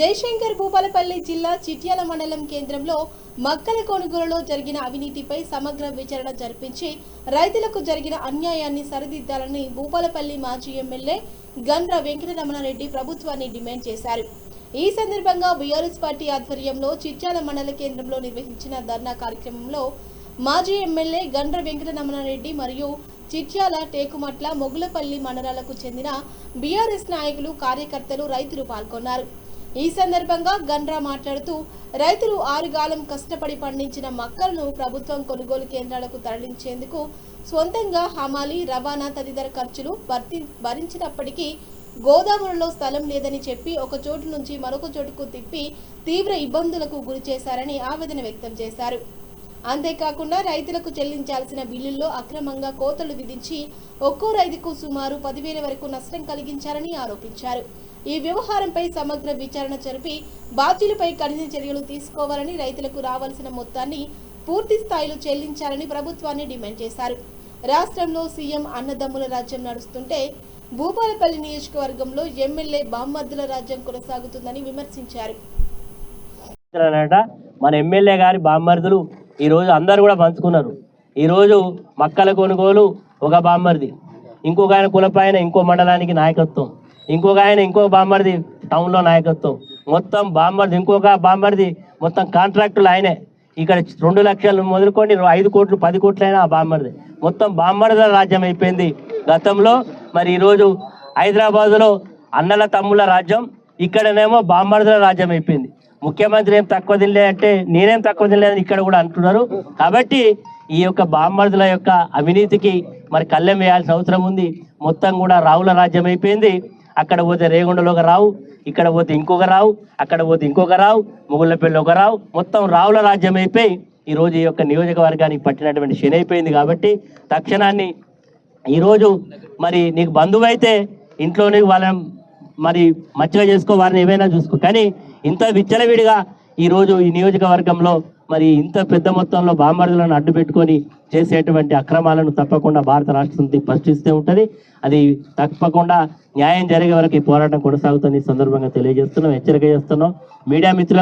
జయశంకర్ భూపాలపల్లి జిల్లా చిట్యాల మండలం కేంద్రంలో మక్కల కొనుగోలులో జరిగిన అవినీతిపై సమగ్ర విచారణ జరిపించి రైతులకు జరిగిన అన్యాయాన్ని సరిదిద్దాలని భూపాలపల్లి మాజీ ఎమ్మెల్యే గండ్ర వెంకటరమణారెడ్డి ప్రభుత్వాన్ని డిమాండ్ చేశారు. ఈ సందర్భంగా బీఆర్ఎస్ పార్టీ ఆధ్వర్యంలో చిట్యాల మండల కేంద్రంలో నిర్వహించిన ధర్నా కార్యక్రమంలో మాజీ ఎమ్మెల్యే గండ్ర వెంకటరమణారెడ్డి మరియు చిట్యాల, టేకుమట్ల, మొగులపల్లి మండలాలకు చెందిన బీఆర్ఎస్ నాయకులు, కార్యకర్తలు, రైతులు పాల్గొన్నారు. ఈ సందర్భంగా గండ్రా మాట్లాడుతూ రైతులు ఆరుగాలం కష్టపడి పండించిన మక్కలను ప్రభుత్వం కొనుగోలు కేంద్రాలకు తరలించేందుకు సొంతంగా హమాలీ, రవాణా తదితర ఖర్చులు భరించినప్పటికీ గోదాములలో స్థలం లేదని చెప్పి ఒక చోటు నుంచి మరొక చోటుకు తిప్పి తీవ్ర ఇబ్బందులకు గురి చేశారని ఆవేదన వ్యక్తం చేశారు. అంతేకాకుండా రైతులకు చెల్లించాల్సిన బిల్లుల్లో అక్రమంగా కోతలు విధించి ఒక్కో రైతుకు సుమారు 10,000 వరకు నష్టం కలిగించారని ఆరోపించారు. ఈ వ్యవహారంపై సమగ్ర విచారణ జరిపి బాధ్యులపై కఠిన చర్యలు తీసుకోవాలని, రైతులకు రావాల్సిన మొత్తాన్ని పూర్తి స్థాయిలో చెల్లించాలని ప్రభుత్వాన్ని డిమాండ్ చేశారు. రాష్ట్రంలో సీఎం అన్నదమ్ముల రాజ్యం నడుస్తుంటే భూపాలపల్లి నియోజకవర్గంలో ఎమ్మెల్యే బామ్మర్దుల రాజ్యం కొనసాగుతుందని విమర్శించారు. మన ఎమ్మెల్యే గారి బామ్మర్దులు ఈరోజు అందరు కూడా పంచుకున్నారు. ఈరోజు మక్కల కొనుగోలు ఒక బామ్మర్ది, ఇంకొక ఆయన కులపాయన ఇంకో మండలానికి నాయకత్వం, ఇంకొక ఆయన ఇంకో బామ్మర్ది టౌన్లో నాయకత్వం, మొత్తం బామ్మర్ది ఇంకొక బామ్మర్ది మొత్తం కాంట్రాక్టులు ఆయనే. ఇక్కడ 2 లక్షలు మొదలుకొని 5 కోట్లు 10 కోట్లు అయినా ఆ బామ్మర్ది, మొత్తం బామ్మర్దుల రాజ్యం అయిపోయింది గతంలో. మరి ఈరోజు హైదరాబాదులో అన్నల తమ్ముల రాజ్యం, ఇక్కడనేమో బామ్మర్దుల రాజ్యం అయిపోయింది. ముఖ్యమంత్రి ఏం తక్కువ తినలే అంటే నేనేం తక్కువ తినలేదని ఇక్కడ కూడా అంటున్నారు. కాబట్టి ఈ యొక్క బామ్మర్దుల యొక్క అవినీతికి మరి కళ్ళెం వేయాల్సిన అవసరం ఉంది. మొత్తం కూడా రావుల రాజ్యం అయిపోయింది. అక్కడ పోతే రేగొండలో ఒక రావు, ఇక్కడ పోతే ఇంకొక రావు, అక్కడ పోతే ఇంకొక రావు, మొగుళ్ళపల్లి ఒక రావు, మొత్తం రావుల రాజ్యం అయిపోయి ఈరోజు ఈ యొక్క నియోజకవర్గానికి పట్టినటువంటి శని అయిపోయింది. కాబట్టి తక్షణాన్ని ఈరోజు మరి నీకు బంధువు అయితే ఇంట్లోనే వాళ్ళని మరి మంచిగా చేసుకో, వారిని ఏమైనా చూసుకో, కానీ ఇంత విచ్చలవిడిగా ఈరోజు ఈ నియోజకవర్గంలో మరి ఇంత పెద్ద మొత్తంలో బామ్మర్దులను అడ్డు పెట్టుకొని చేసేటువంటి అక్రమాలను తప్పకుండా భారత రాష్ట్ర సమితి ప్రశ్నిస్తూ ఉంటుంది. అది తప్పకుండా న్యాయం జరిగే వరకు ఈ పోరాటం కొనసాగుతుంది. ఈ సందర్భంగా తెలియజేస్తున్నాం, హెచ్చరిక చేస్తున్నాం. మీడియా మిత్రుల